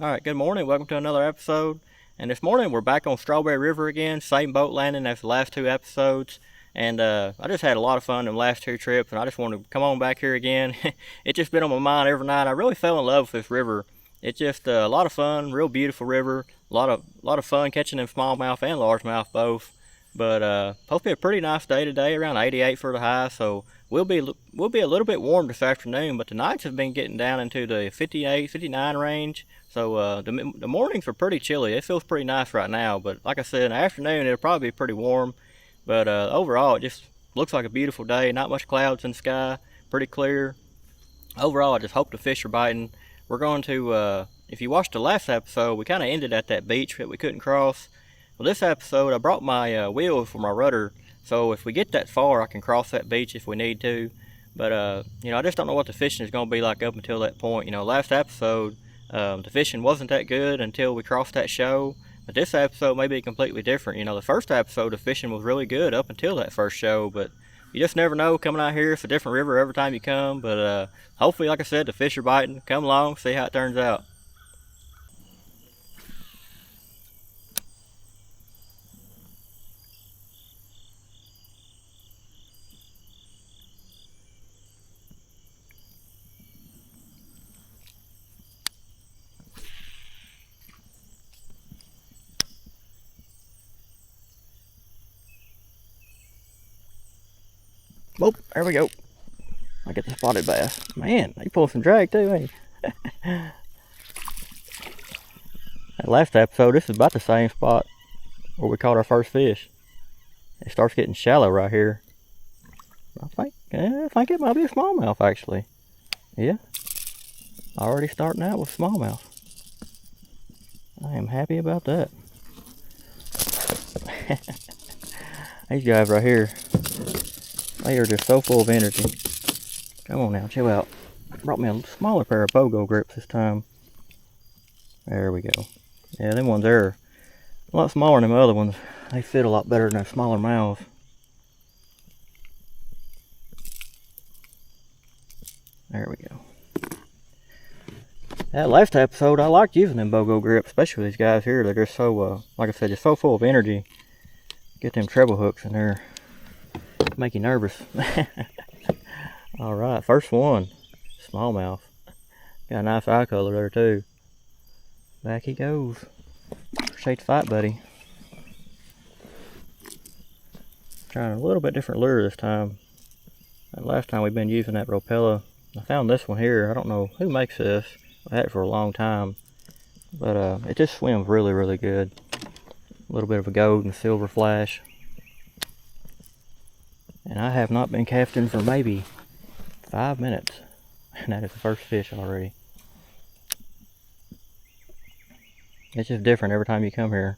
Alright, good morning. Welcome to another episode. And this morning we're back on Strawberry River again. Same boat landing as the last two episodes. And I just had a lot of fun in the last two trips, and I just wanted to come on back here again. It's just been on my mind every night. I really fell in love with this river. It's just a lot of fun, real beautiful river. A lot of fun catching them smallmouth and largemouth both. But supposed to be a pretty nice day today, around 88 for the high. So we'll be a little bit warm this afternoon, but the nights have been getting down into the 58, 59 range. So the mornings are pretty chilly. It feels pretty nice right now, but like I said, in the afternoon it'll probably be pretty warm. But overall, it just looks like a beautiful day. Not much clouds in the sky, pretty clear. Overall, I just hope the fish are biting. We're going to, if you watched the last episode, we kind of ended at that beach that we couldn't cross. Well, this episode, I brought my wheel for my rudder, so if we get that far, I can cross that beach if we need to. But I just don't know what the fishing is going to be like up until that point. Last episode, the fishing wasn't that good until we crossed that show. But this episode may be completely different. The first episode, the fishing was really good up until that first show. But you just never know coming out here. It's a different river every time you come. But hopefully, like I said, the fish are biting. Come along, see how it turns out. Oh, there we go. I get the spotted bass. Man, he pulled some drag too, ain't he? That last episode, this is about the same spot where we caught our first fish. It starts getting shallow right here. I think it might be a smallmouth actually. Yeah, already starting out with smallmouth. I am happy about that. These guys right here, they are just so full of energy. Come on now, chill out. Brought me a smaller pair of BOGO grips this time. There we go. Yeah, them ones are a lot smaller than the other ones. They fit a lot better than a smaller mouths. There we go. That last episode, I liked using them BOGO grips, especially these guys here. They're just so, like I said, just so full of energy. Get them treble hooks in there. Make you nervous. Alright, first one. Smallmouth. Got a nice eye color there too. Back he goes. Appreciate the fight, buddy. Trying a little bit different lure this time. That last time we've been using that Ropella. I found this one here. I don't know who makes this. I've had it for a long time. But it just swims really, really good. A little bit of a gold and silver flash. And I have not been casting for maybe 5 minutes. And that is the first fish already. It's just different every time you come here.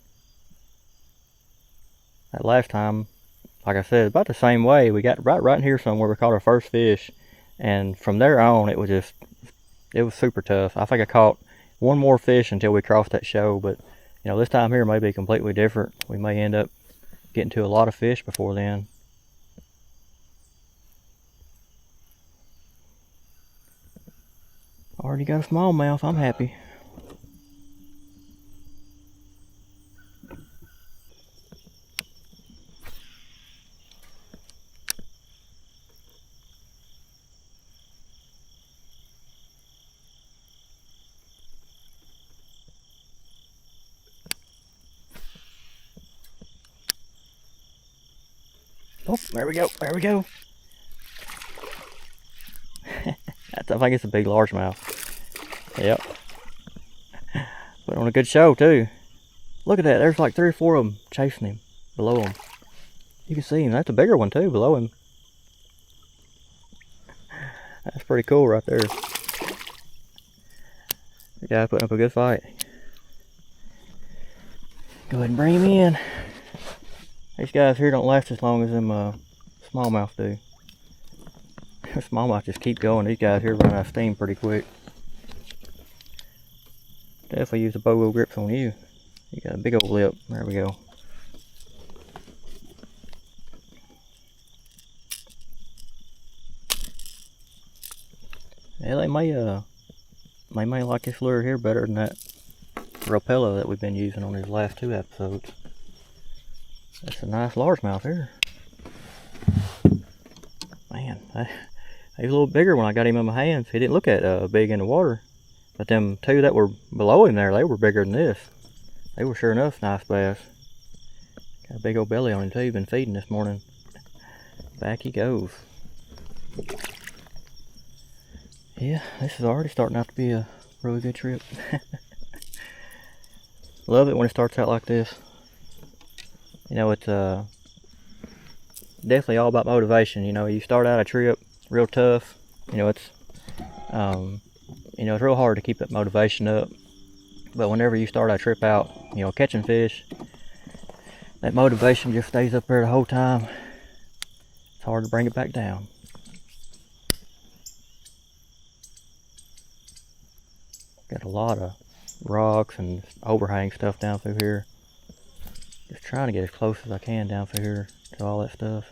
That last time, like I said, about the same way. We got right in here somewhere we caught our first fish. And from there on, it was super tough. I think I caught one more fish until we crossed that show. But, this time here may be completely different. We may end up getting to a lot of fish before then. Already got a smallmouth. I'm happy. Oh, there we go. There we go. I think it's a big largemouth. Yep. Put on a good show too. Look at that. There's like 3 or 4 of them chasing him below him. You can see him. That's a bigger one too below him. That's pretty cool right there. The guy putting up a good fight. Go ahead and bring him in. These guys here don't last as long as them smallmouth do. Smallmouth just keep going. These guys here run out of steam pretty quick. Definitely use the BOGO grips on you. You got a big old lip. There we go. Yeah, they may like this lure here better than that Ropella that we've been using on these last 2 episodes. That's a nice largemouth here. Man, he was a little bigger when I got him in my hands. He didn't look that big in the water. But them 2 that were below him there, they were bigger than this. They were sure enough nice bass. Got a big old belly on him too. Been feeding this morning. Back he goes. Yeah, this is already starting out to be a really good trip. Love it when it starts out like this. You know, it's definitely all about motivation. You know, you start out a trip real tough. You know, it's real hard to keep that motivation up. But whenever you start a trip out, you know, catching fish, that motivation just stays up there the whole time. It's hard to bring it back down. Got a lot of rocks and overhang stuff down through here. Just trying to get as close as I can down through here to all that stuff.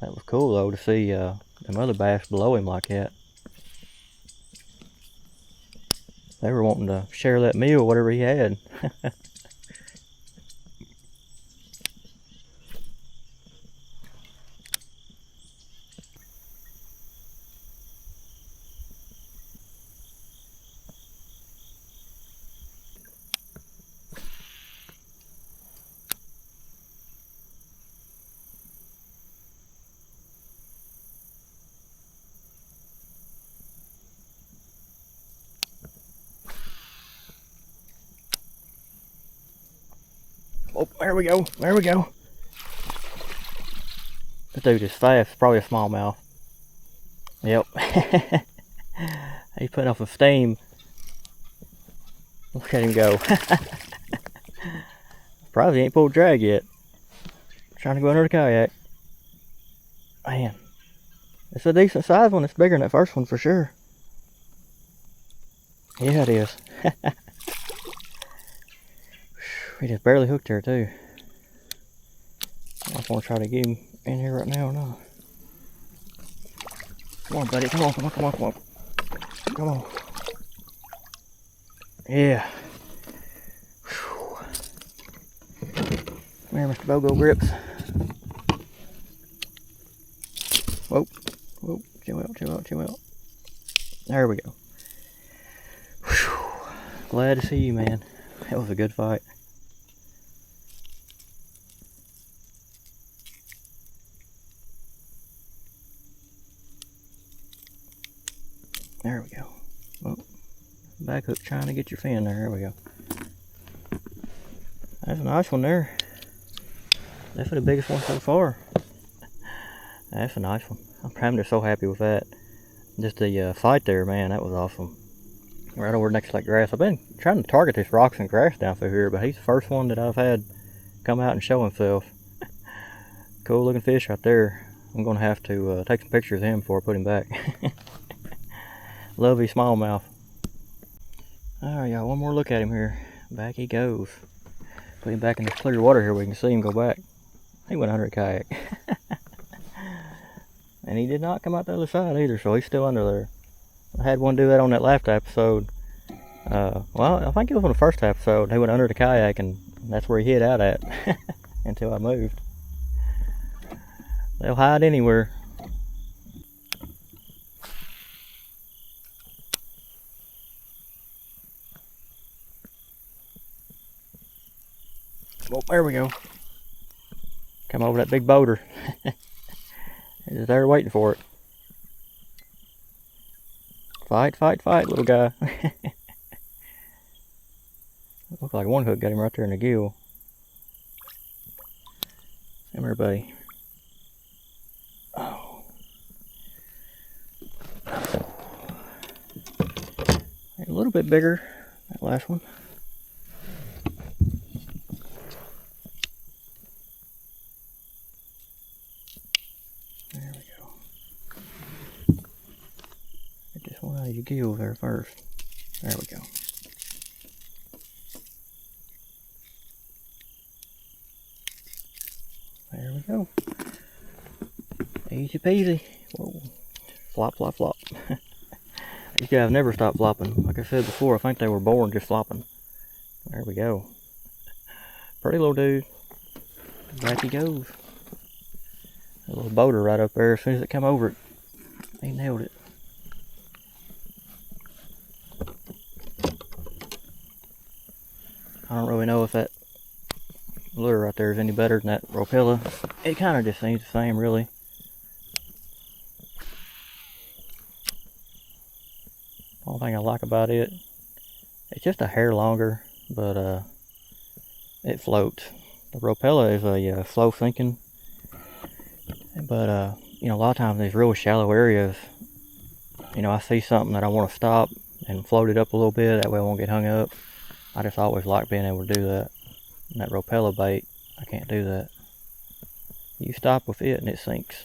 That was cool though to see them other bass below him like that. They were wanting to share that meal, whatever he had. Oh, there we go. There we go. This dude is fast. Probably a smallmouth. Yep. He's putting off a steam. Look at him go. Probably ain't pulled drag yet. Trying to go under the kayak. Man. It's a decent sized one. It's bigger than that first one for sure. Yeah, it is. He just barely hooked there too. I just want to try to get him in here right now or not. Come on, buddy. Come on, come on, come on, come on. Come on. Yeah. Whew. Come here, Mr. Bogo Grips. Whoa. Whoa. Chill out, chill out, chill out. There we go. Whew. Glad to see you, man. That was a good fight. There we go. Oh, back hook trying to get your fin there. There we go. That's a nice one there. Definitely the biggest one so far. That's a nice one. I'm just so happy with that. Just the fight there, man, that was awesome. Right over next to that grass. I've been trying to target these rocks and grass down through here, but he's the first one that I've had come out and show himself. Cool looking fish right there. I'm going to have to take some pictures of him before I put him back. Lovely smallmouth. Alright, y'all, one more look at him here. Back he goes. Put him back in this clear water here, we can see him go back. He went under a kayak. And he did not come out the other side either, so he's still under there. I had one do that on that last episode. Well, I think it was on the first episode. He went under the kayak, and that's where he hid out at until I moved. They'll hide anywhere. Oh, there we go. Come over that big boulder. He's there waiting for it. Fight, fight, fight, little guy. Looks like one hook got him right there in the gill. Come here, buddy. Oh. A little bit bigger, that last one. There we go. Get this one out of your gill there first. There we go. There we go. Easy peasy. Whoa. Flop, flop, flop. These guys never stop flopping. Like I said before, I think they were born just flopping. There we go. Pretty little dude. Back he goes. A little boater right up there. As soon as it come over it, he nailed it. I don't really know if that lure right there is any better than that Ropella. It kind of just seems the same, really. Only thing I like about it, it's just a hair longer, but it floats. The Ropella is a slow sinking, but you know, a lot of times in these really shallow areas, you know, I see something that I want to stop and float it up a little bit, that way I won't get hung up. I just always like being able to do that. And that Ropella bait, I can't do that. You stop with it and it sinks.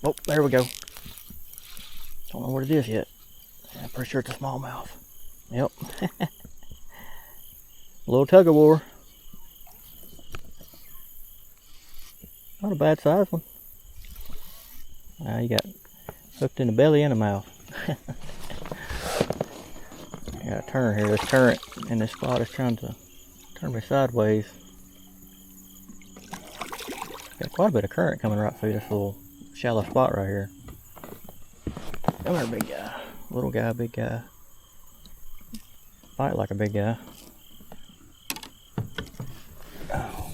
Oh, there we go. Don't know what it is yet. I'm pretty sure it's a smallmouth. Yep. A little tug of war. Not a bad size one. Now you got hooked in the belly and the mouth. I got a turn here. This current in this spot is trying to turn me sideways. Got quite a bit of current coming right through this little shallow spot right here. Come here, big guy. Little guy, big guy. Fight like a big guy. Oh.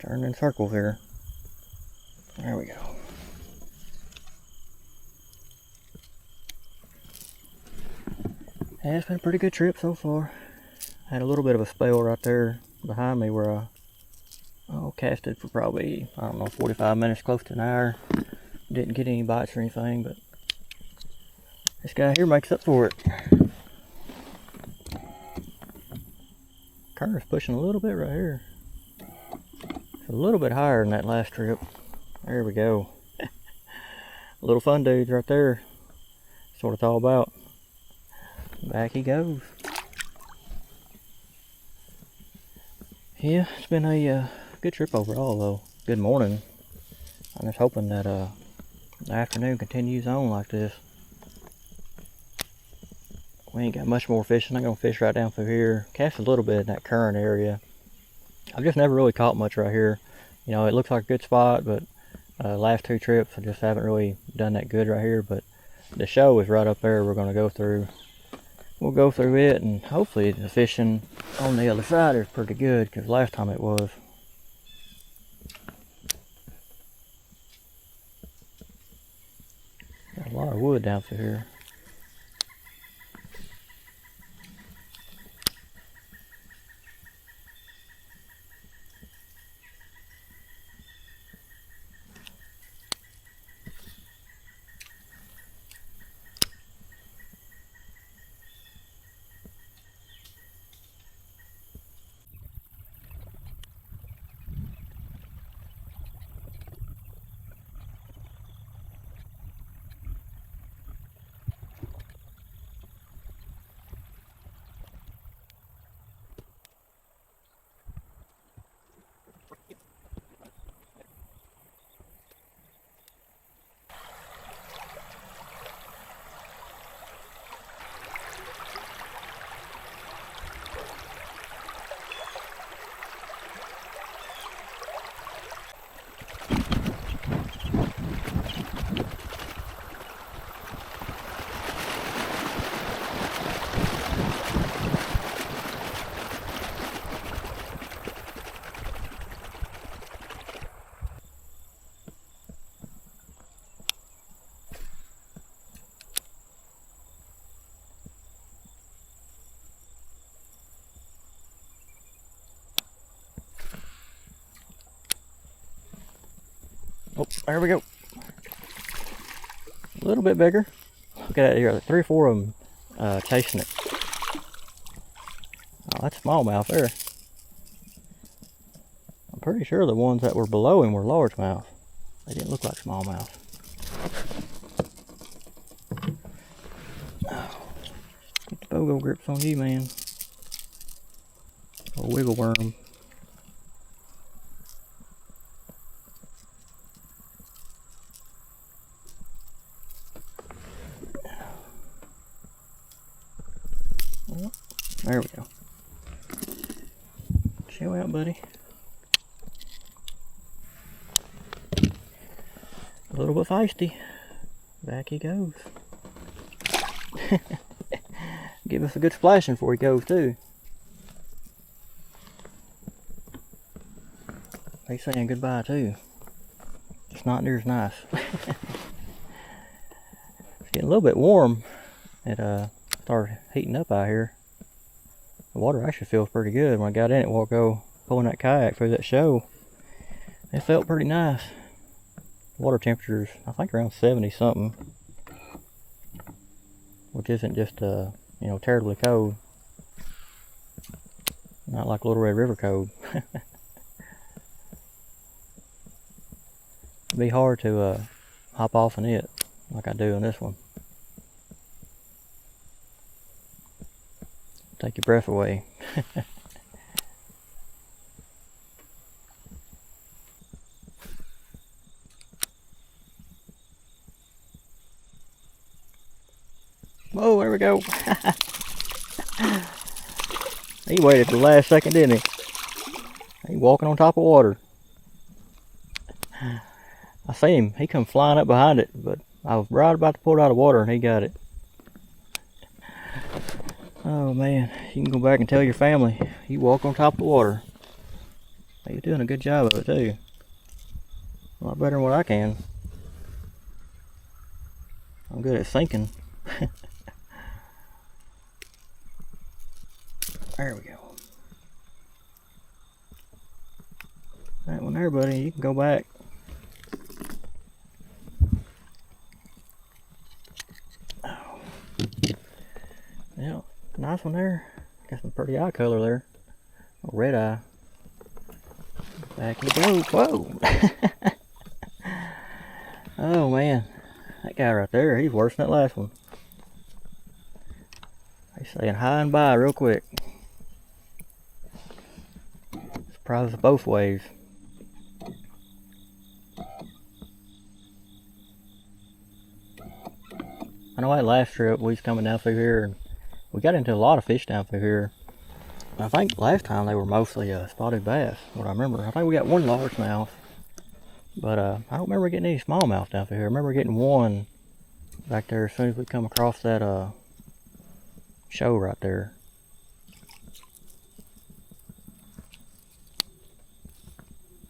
Turning in circles here. There we go. Yeah, it's been a pretty good trip so far. Had a little bit of a spell right there behind me where I casted for probably, I don't know, 45 minutes, close to an hour. Didn't get any bites or anything, but this guy here makes up for it. Current's pushing a little bit right here. It's a little bit higher than that last trip. There we go. Little fun dudes right there. That's what it's all about. Back he goes. Yeah, it's been a good trip overall though. Good morning. I'm just hoping that the afternoon continues on like this. We ain't got much more fishing. I'm gonna fish right down through here. Cast a little bit in that current area. I've just never really caught much right here. You know, it looks like a good spot, but last two trips I just haven't really done that good right here. But the show is right up there. We're gonna go through. We'll go through it, and hopefully the fishing on the other side is pretty good, because last time it was. Got a lot of wood down through here. Oh, there we go. A little bit bigger. Look at that here, 3 or 4 of them chasing it. Oh, that's smallmouth there. I'm pretty sure the ones that were below him were largemouth. They didn't look like smallmouth. Oh, get the BOGO grips on you, man. Or wiggle worm. There we go. Chill out, buddy. A little bit feisty. Back he goes. Give us a good splashing before he goes too. He's saying goodbye too. It's not near as nice. It's getting a little bit warm. It started heating up out here. The water actually feels pretty good. When I got in it, we'll go pulling that kayak through that show. It felt pretty nice. Water temperatures, I think around 70 something, which isn't just you know, terribly cold. Not like Little Red River cold. It'd be hard to hop off in it like I do in this one. Take your breath away. Whoa, there we go. He waited the last second, didn't he? He walking on top of water. I see him. He come flying up behind it, but I was right about to pull it out of water and he got it. Oh man, you can go back and tell your family you walk on top of the water. You're doing a good job of it too. A lot better than what I can. I'm good at sinking. There we go. That one there, buddy, you can go back. Oh. Yeah, nice one there. Got some pretty eye color there. A red eye. Back he goes. Whoa! Oh man, that guy right there, he's worse than that last one. He's saying hi and bye real quick. Surprises both ways. I know that last trip we was coming down through here and we got into a lot of fish down through here. I think last time they were mostly spotted bass, what I remember. I think we got one largemouth, but I don't remember getting any smallmouth down through here. I remember getting one back there as soon as we come across that show right there.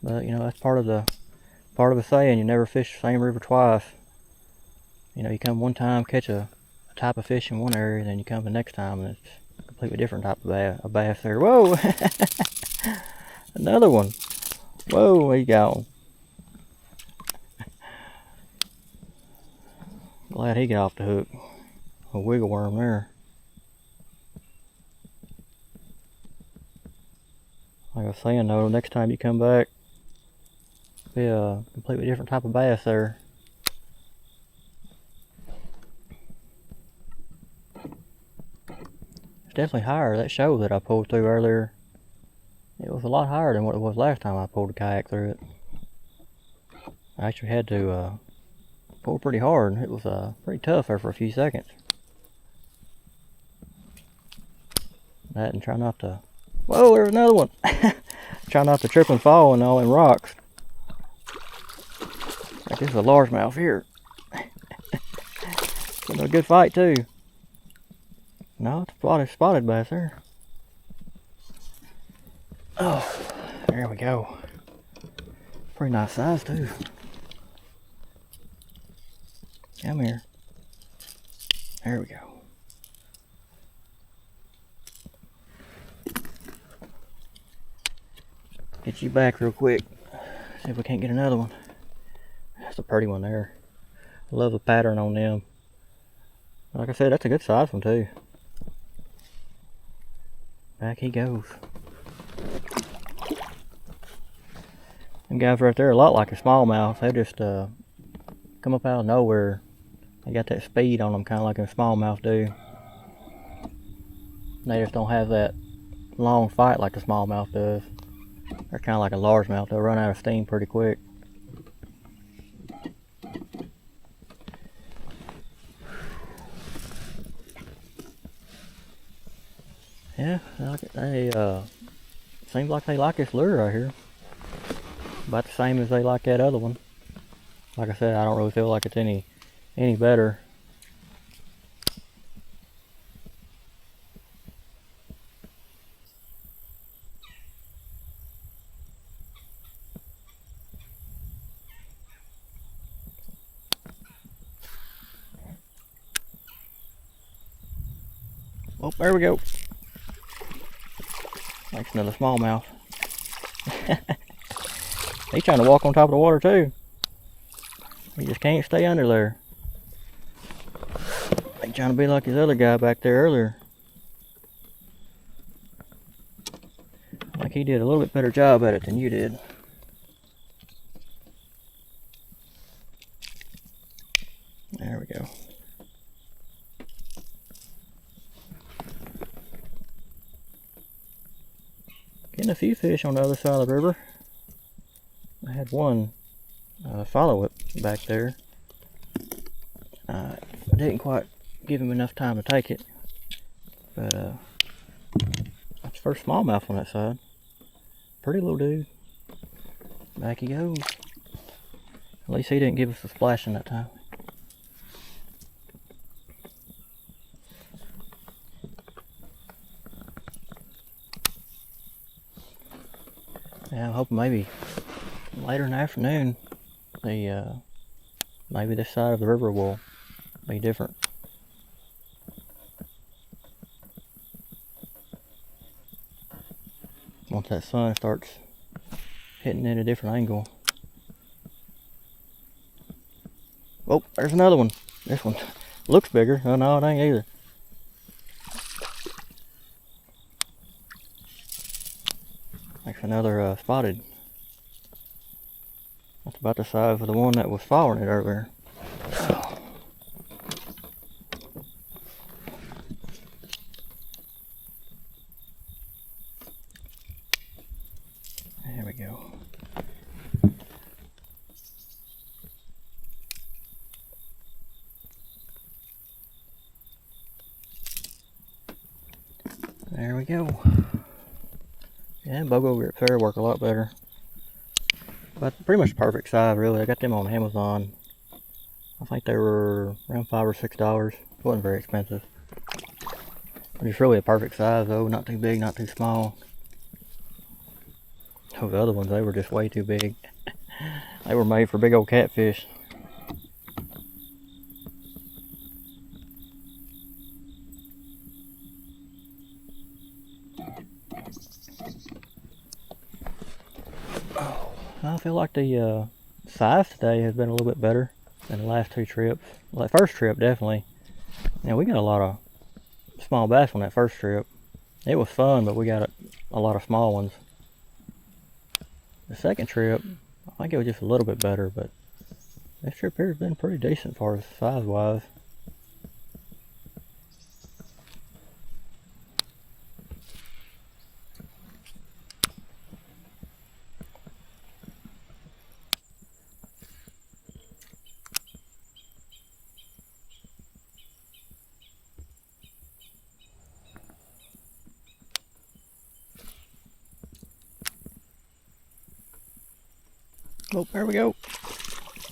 But you know, that's part of the saying, you never fish the same river twice. You know, you come one time, catch a type of fish in one area, then you come the next time and it's a completely different type of bass there. Whoa! Another one. Whoa, he got one. Glad he got off the hook. A wiggle worm there. Like I was saying though, next time you come back, be a completely different type of bass there. It's definitely higher. That show that I pulled through earlier, it was a lot higher than what it was last time I pulled a kayak through it. I actually had to pull pretty hard. It was pretty tough there for a few seconds. That and try not to... Whoa, there's another one! Try not to trip and fall and all them rocks. Like this is a largemouth here. Getting a good fight too. No, it's spotted bass there. Oh, there we go. Pretty nice size too. Come here. There we go. Get you back real quick. See if we can't get another one. That's a pretty one there. I love the pattern on them. Like I said, that's a good size one too. Back he goes. Them guys right there are a lot like a smallmouth. They just come up out of nowhere. They got that speed on them, kind of like a smallmouth do. They just don't have that long fight like the smallmouth does. They're kind of like a largemouth. They'll run out of steam pretty quick. Yeah, they seems like they like this lure right here. About the same as they like that other one. Like I said, I don't really feel like it's any better. Oh, there we go. That's another smallmouth. He's trying to walk on top of the water too. He just can't stay under there. He's trying to be like his other guy back there earlier. Like he did a little bit better job at it than you did. There we go. Getting a few fish on the other side of the river. I had one follow it back there. I didn't quite give him enough time to take it, but that's the first smallmouth on that side. Pretty little dude. Back he goes. At least he didn't give us a splashing that time. Yeah, I'm hoping maybe later in the afternoon, maybe this side of the river will be different. Once that sun starts hitting at a different angle. Oh, there's another one. This one looks bigger. Oh no, it ain't either. That's another spotted. That's about the size of the one that was following it earlier. There we go. There we go. Yeah, BOGO grips there work a lot better. But pretty much perfect size, really. I got them on Amazon. I think they were around $5 or $6. It wasn't very expensive. But it's really a perfect size though. Not too big, not too small. Those other ones, they were just way too big. They were made for big old catfish. I feel like the size today has been a little bit better than the last two trips. Well, that first trip, definitely. Now, we got a lot of small bass on that first trip. It was fun, but we got a lot of small ones. The second trip, I think it was just a little bit better, but this trip here has been pretty decent for us size-wise. Oh, there we go.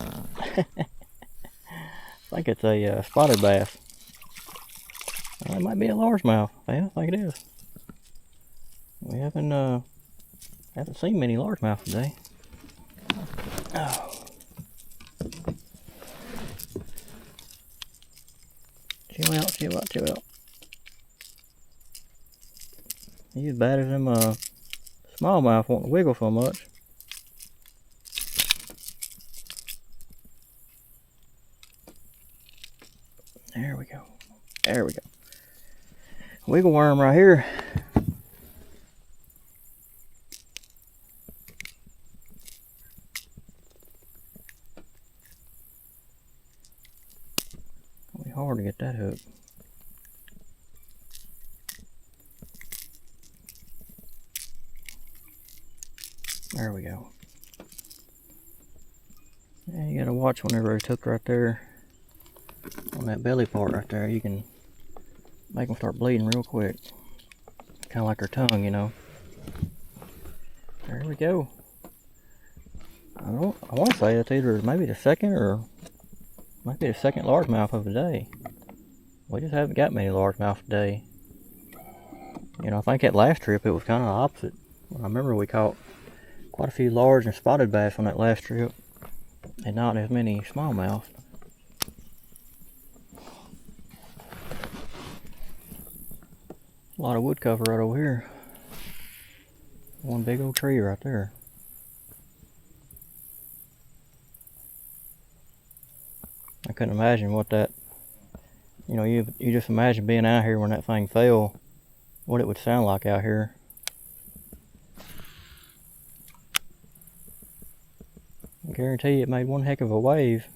I think it's a spotted bass. It might be a largemouth. Yeah, I think it is. We haven't seen many largemouth today. Oh. Chill out, chill out, chill out. He's as bad as them smallmouth won't wiggle so much. There we go. There we go. Wiggle worm right here. It'll be hard to get that hook. There we go. Yeah, you gotta watch whenever it's hooked right there on that belly part right there. You can make them start bleeding real quick. Kind of like her tongue, you know. There we go. I want to say it's either maybe the second or maybe the second largemouth of the day. We just haven't got many largemouth today. You know, I think that last trip it was kind of the opposite. I remember we caught quite a few large and spotted bass on that last trip, and not as many smallmouth. A lot of wood cover right over here. One big old tree right there. I couldn't imagine what that, you know, you just imagine being out here when that thing fell, what it would sound like out here. I guarantee you it made one heck of a wave.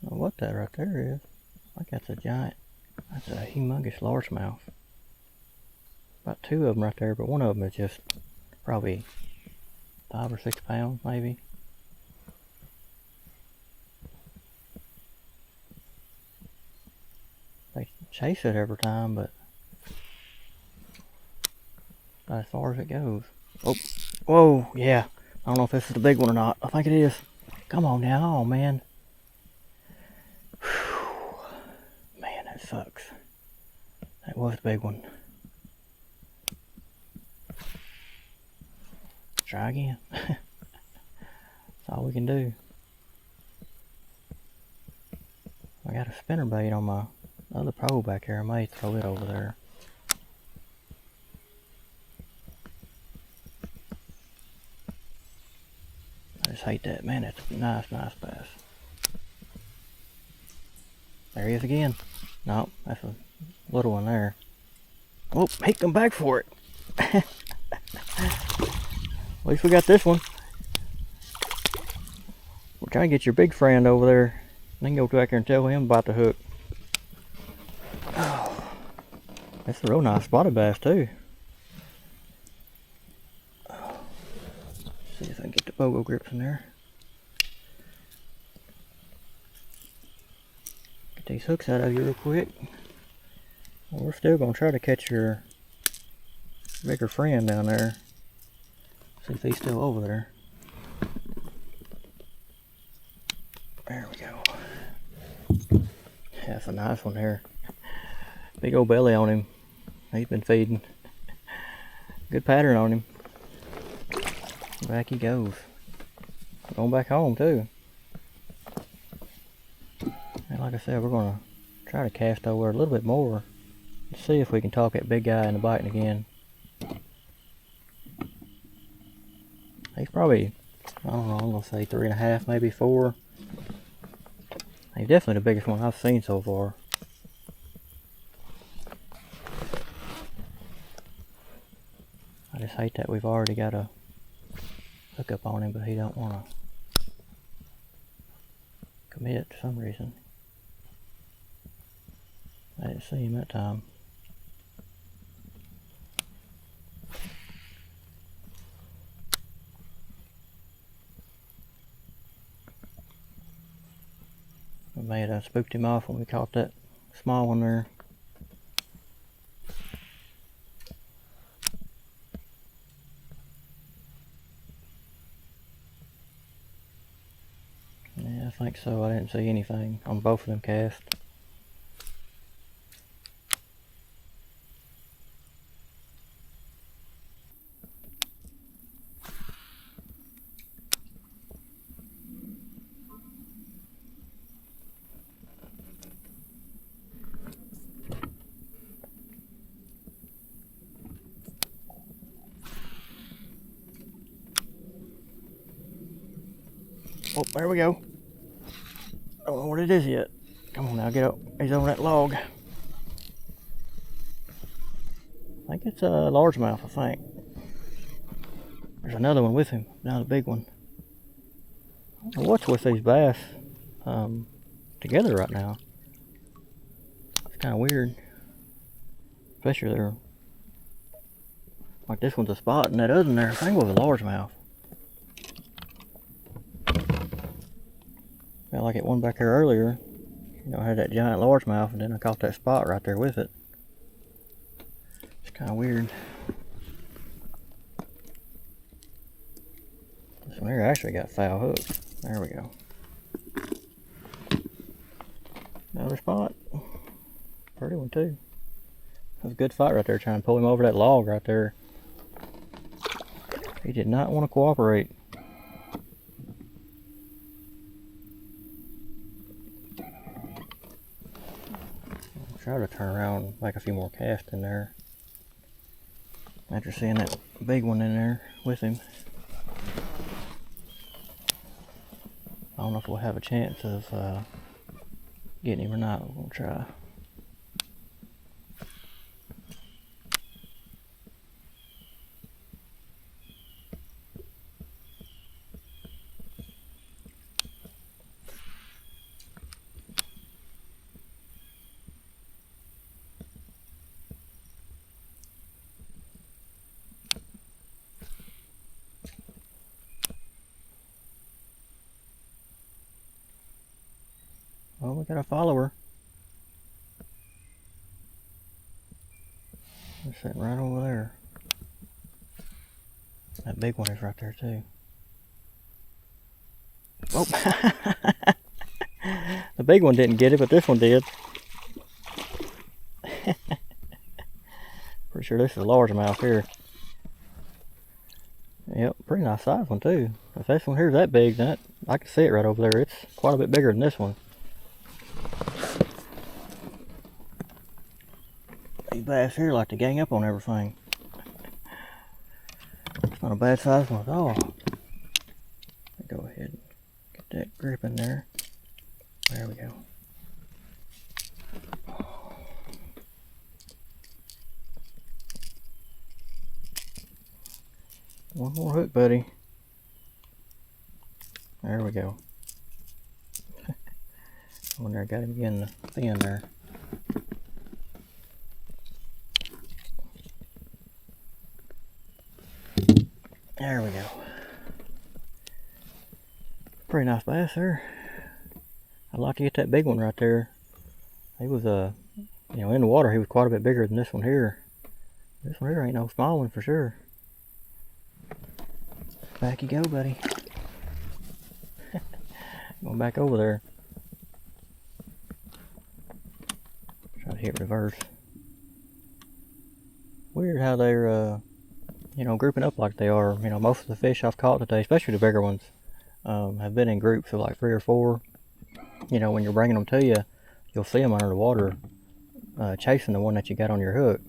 Now what that right there is, I think that's a giant, that's a humongous largemouth. About two of them right there, but one of them is just probably 5 or 6 pounds maybe. They chase it every time, but not as far as it goes. Oh, whoa, yeah. I don't know if this is the big one or not. I think it is. Come on now, oh man. Whew. Man, that sucks. That was the big one. Try again. That's all we can do. I got a spinner bait on my other pole back here. I may throw it over there. I just hate that. Man, that's a nice bass. There he is again. Nope, that's a little one there. Oh, he come back for it. At least we got this one. We're trying to get your big friend over there. Then go back there and tell him about the hook. Oh, that's a real nice spotted bass too. Oh, see if I can get the BOGO grips in there. Get these hooks out of you real quick. Well, we're still gonna try to catch your bigger friend down there. See if he's still over there. There we go. That's a nice one here. Big old belly on him. He's been feeding. Good pattern on him. Back he goes. Going back home too. And like I said, we're gonna try to cast over a little bit more. See if we can talk that big guy into biting again. He's probably, I don't know, I'm gonna say 3.5, maybe 4. He's definitely the biggest one I've seen so far. I just hate that we've already got a hookup on him, but he don't want to commit for some reason. I didn't see him that time. We may have spooked him off when we caught that small one there. Yeah, I think so. I didn't see anything on both of them casts. Oh, there we go. I don't know what it is yet. Come on now, get up. He's on that log. I think it's a largemouth, I think. There's another one with him, not a big one. I don't know what's with these bass together right now. It's kind of weird. Especially they're like this one's a spot and that other one there, I think was a largemouth. Felt like it one back here earlier. You know, I had that giant largemouth and then I caught that spot right there with it. It's kind of weird. This one here actually got foul hooked. There we go. Another spot. Pretty one too. That was a good fight right there, trying to pull him over that log right there. He did not want to cooperate. I'll try to turn around and make a few more casts in there. After seeing that big one in there with him. I don't know if we'll have a chance of getting him or not. We're going to try. Well, we got a follower. They're sitting right over there. That big one is right there too. Oh, the big one didn't get it, but this one did. Pretty sure this is a largemouth here. Yep, pretty nice size one too. If this one here's that big, then I can see it right over there. It's quite a bit bigger than this one. These bass here like to gang up on everything. It's not a bad size one at all. Go ahead and get that grip in there. There we go. One more hook, buddy. There we go. One there, got him again thin there. There we go. Pretty nice bass there. I'd like to get that big one right there. He was you know, in the water he was quite a bit bigger than this one here. This one here ain't no small one for sure. Back you go, buddy. Going back over there. Try to hit reverse. Weird how they're you know, grouping up like they are. You know, most of the fish I've caught today, especially the bigger ones, have been in groups of like 3 or 4. You know, when you're bringing them to you, you'll see them under the water chasing the one that you got on your hook.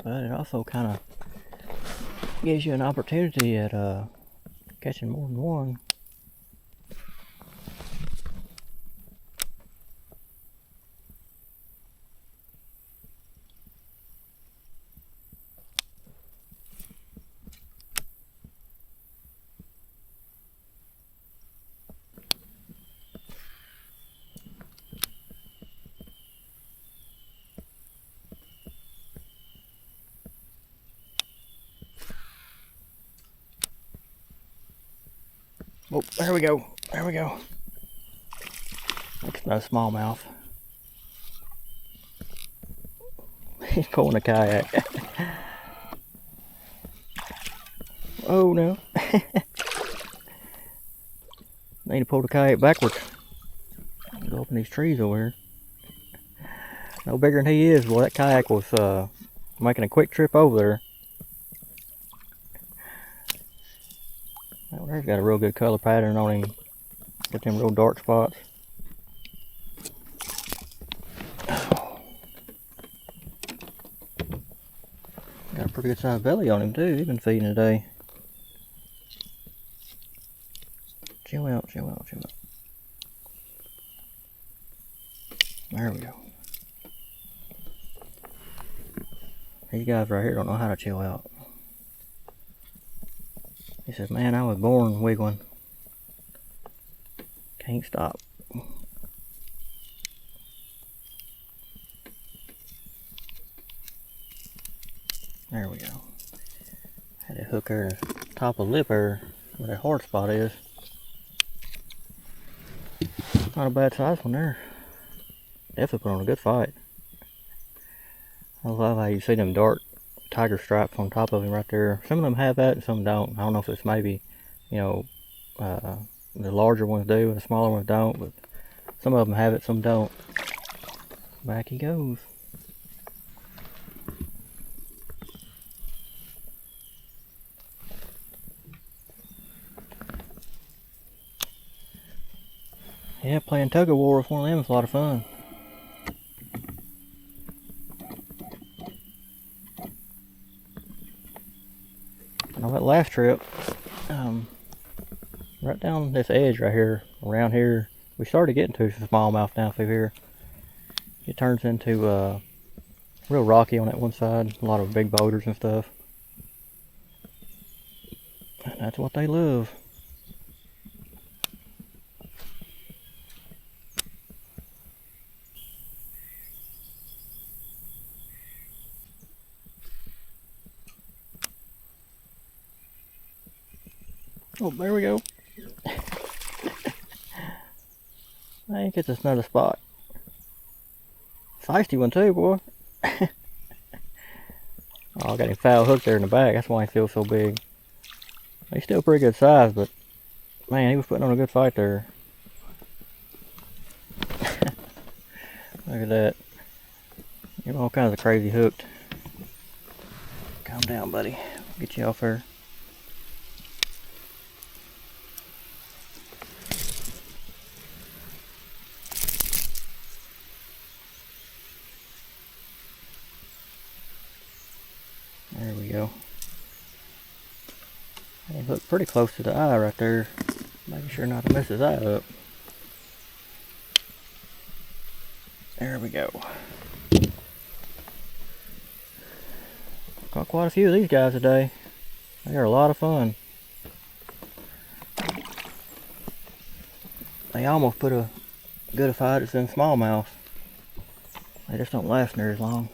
But it also kind of gives you an opportunity at catching more than one. Oh, there we go. There we go. It's no smallmouth. He's pulling a kayak. Oh no. Need to pull the kayak backwards. Go up in these trees over here. No bigger than he is. Well, that kayak was making a quick trip over there. That one there's got a real good color pattern on him. Got them real dark spots. Got a pretty good sized belly on him too. He's been feeding today. Chill out, chill out, chill out. There we go. These guys right here don't know how to chill out. He says, man, I was born wiggling. Can't stop. There we go. Had a hook there, top of the lip there, where that hard spot is. Not a bad size one there. Definitely put on a good fight. I love how you see them dark tiger stripes on top of him right there. Some of them have that and some don't. I don't know if it's maybe, you know, the larger ones do and the smaller ones don't, but some of them have it, some don't. Back he goes. Yeah, playing tug of war with one of them is a lot of fun. I know that last trip, right down this edge right here, around here, we started getting to some smallmouth down through here. It turns into real rocky on that one side, a lot of big boulders and stuff. And that's what they love. Oh, there we go. I think it's another spot. Feisty one too, boy. Oh, I got him foul hooked there in the back. That's why he feels so big. He's still pretty good size, but man, he was putting on a good fight there. Look at that. You're all kinds of crazy hooked. Calm down, buddy. Get you off there. There we go. He looked pretty close to the eye right there. Making sure not to mess his eye up. There we go. Caught quite a few of these guys today. They are a lot of fun. They almost put a good fight as in smallmouth. They just don't last near as long.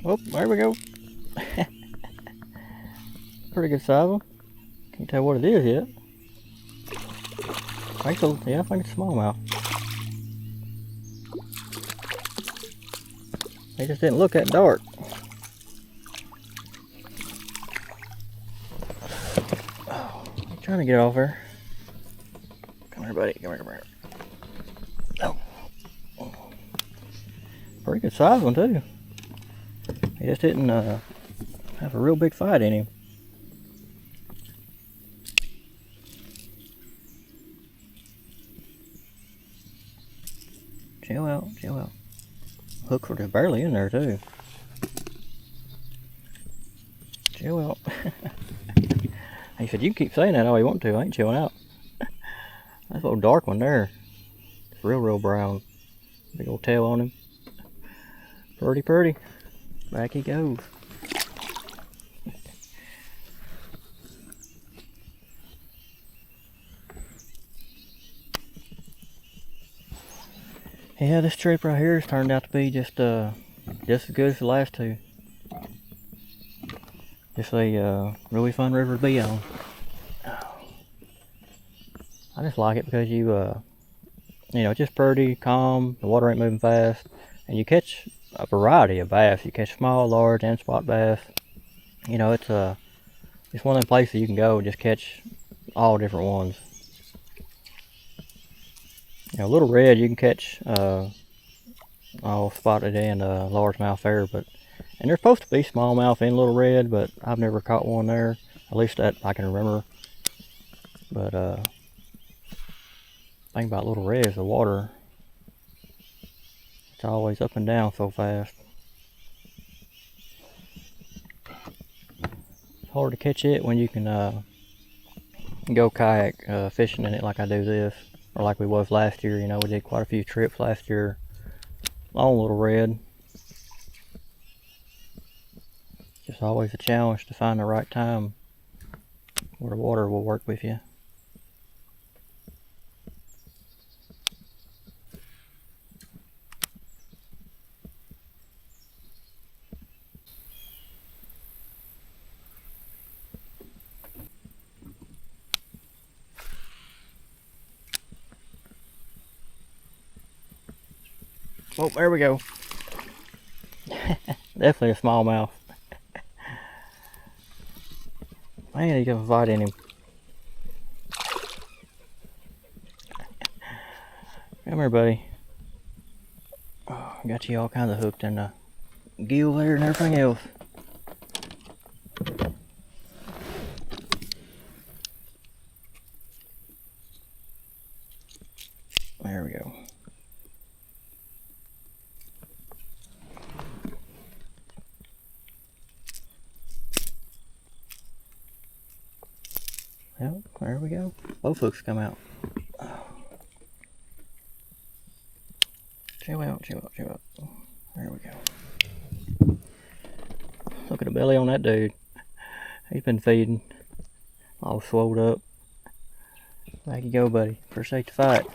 Oh, there we go. Pretty good size one. Can't tell what it is yet. I think so. Yeah, I think it's smallmouth. They just didn't look that dark. Oh, I'm trying to get off there. Come here, buddy. Come here, come here. Oh. Pretty good size one, too. He just didn't have a real big fight in him. Chill out, chill out. Hooks were just barely in there too. Chill out. He said, you can keep saying that all you want to, I ain't chilling out. That's a little dark one there. It's real brown. Big old tail on him. Pretty. Back he goes. Yeah, this trip right here has turned out to be just as good as the last two. Just a really fun river to be on. just like it because you know, it's just pretty calm. The water ain't moving fast, and you catch a variety of bass. You catch small, large, and spot bass. You know, it's one of them places you can go and just catch all different ones. You know, little red you can catch all spotted and largemouth there, and they're supposed to be smallmouth in little red, but I've never caught one there, at least that I can remember. But thing about little red is the water, it's always up and down so fast. It's hard to catch it when you can go kayak fishing in it like I do this, or like we was last year. You know, we did quite a few trips last year on little red. Just always a challenge to find the right time where the water will work with you. Oh, there we go. Definitely a smallmouth. Man, you got a bite in him. Come here, buddy. Oh, got you all kinds of hooked in the gill there and everything else. There we go. Yep, there we go. Both hooks come out. Chill out, chill out, chill out. There we go. Look at the belly on that dude. He's been feeding. All swolled up. Back you go, buddy. Appreciate the fight.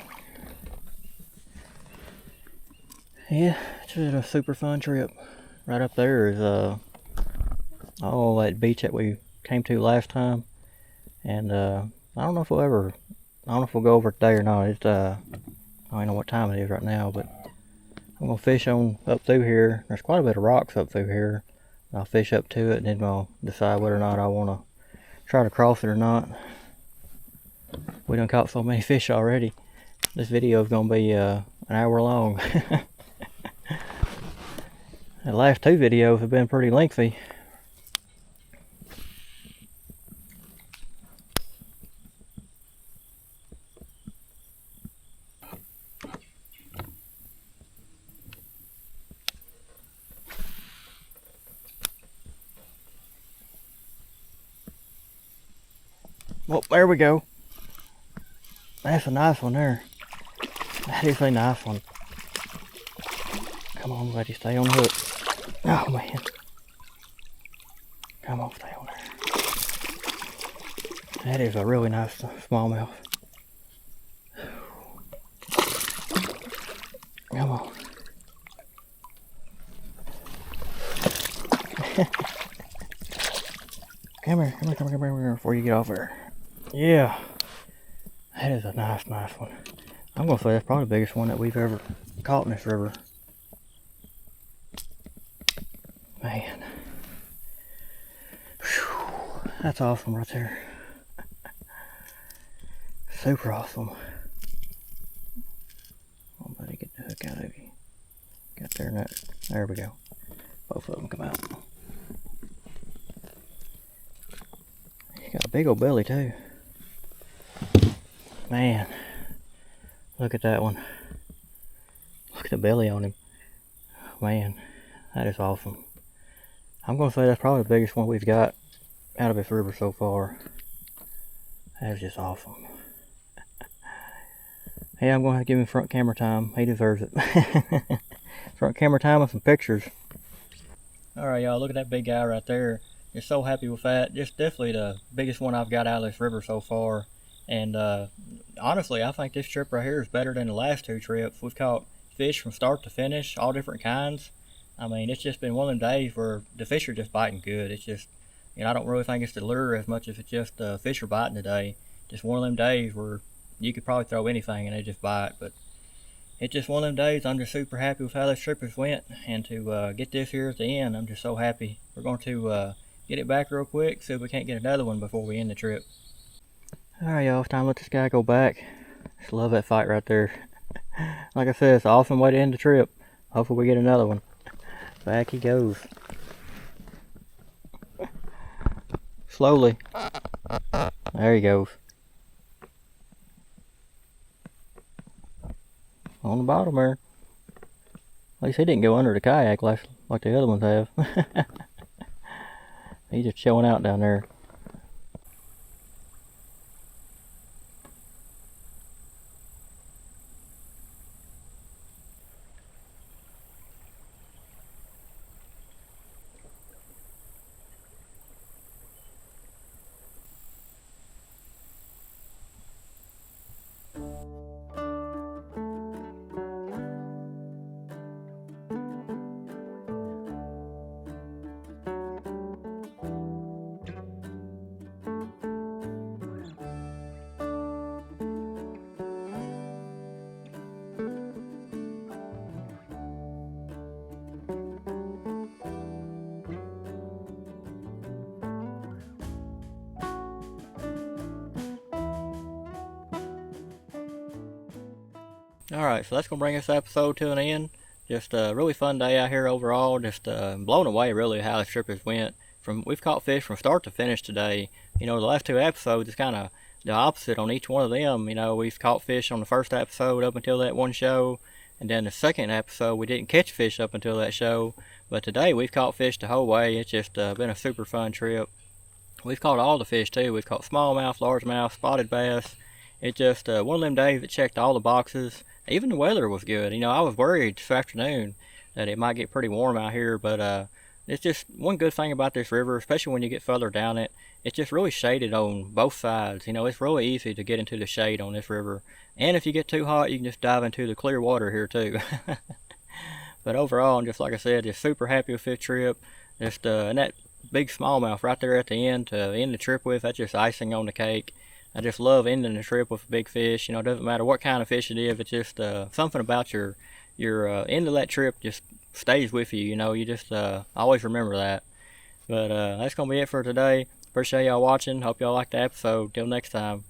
Yeah, it's just a super fun trip. Right up there is all that beach that we came to last time. And I don't know if we'll go over today or not. It's I don't know what time it is right now, but I'm gonna fish on up through here. There's quite a bit of rocks up through here. I'll fish up to it and then I'll decide whether or not I want to try to cross it or not. We done caught so many fish already. This video is gonna be an hour long. The last two videos have been pretty lengthy. Well, there we go. That's a nice one there. That is a nice one. Come on, buddy, stay on the hook. Oh, man. Come on, stay on there. That is a really nice smallmouth. Come on. Come here, before you get off there. Yeah. That is a nice one. I'm gonna say that's probably the biggest one that we've ever caught in this river. Man. Whew. That's awesome right there. Super awesome. Oh, buddy, get the hook out of you. Got there, nut. There we go. Both of them come out. He's got a big old belly too. Man, look at that one. Look at the belly on him. Man, that is awesome. I'm gonna say that's probably the biggest one we've got out of this river so far. That is just awesome. Hey, I'm gonna have to give him front camera time. He deserves it. Front camera time with some pictures. Alright, y'all, look at that big guy right there. Just so happy with that. Just definitely the biggest one I've got out of this river so far. And honestly, I think this trip right here is better than the last two trips. We've caught fish from start to finish, all different kinds. I mean, it's just been one of them days where the fish are just biting good. It's just, you know, I don't really think it's the lure as much as it's just fish are biting today. Just one of them days where you could probably throw anything and they just bite. But it's just one of them days. I'm just super happy with how this trip has went, and to get this here at the end, I'm just so happy. We're going to get it back real quick, see if we can't get another one before we end the trip. Alright, y'all, it's time to let this guy go back. Just love that fight right there. Like I said, it's an awesome way to end the trip. Hopefully we get another one. Back he goes. Slowly. There he goes. On the bottom there. At least he didn't go under the kayak like the other ones have. He's just chilling out down there. Alright, so that's going to bring this episode to an end. Just a really fun day out here overall. Just blown away really how this trip has went. We've caught fish from start to finish today. You know, the last two episodes is kind of the opposite on each one of them. You know, we've caught fish on the first episode up until that one show. And then the second episode, we didn't catch fish up until that show. But today, we've caught fish the whole way. It's just been a super fun trip. We've caught all the fish too. We've caught smallmouth, largemouth, spotted bass. It's just one of them days that checked all the boxes. Even the weather was good. You know, I was worried this afternoon that it might get pretty warm out here, but it's just one good thing about this river, especially when you get further down it. It's just really shaded on both sides. You know, it's really easy to get into the shade on this river. And if you get too hot, you can just dive into the clear water here too. But overall, and just like I said, just super happy with this trip. Just and that big smallmouth right there at the end to end the trip with, that's just icing on the cake. I just love ending the trip with a big fish. You know, it doesn't matter what kind of fish it is. It's just something about your end of that trip just stays with you. You know, you just always remember that. But that's gonna be it for today. Appreciate y'all watching. Hope y'all liked the episode. Till next time.